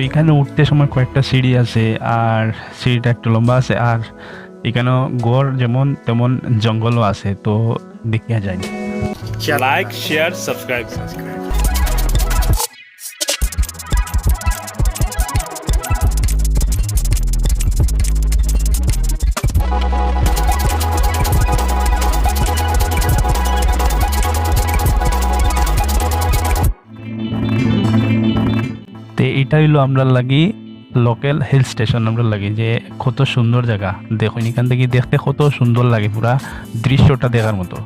এখানে উঠতে সময় কয়েকটা সিঁড়ি আছে, আর সিঁড়িটা একটু লম্বা আছে, আর এখানেও গড় যেমন তেমন জঙ্গলও আছে, তো দেখিয়া যায়। Like share subscribe. তো এটা হইলো আমরা লাগি লোকাল হিল স্টেশন, আমরা লাগি যে কত সুন্দর জায়গা দেখুন, এখান থেকে দেখতে কত সুন্দর লাগে, পুরা দৃশ্যটা দেখার মতো।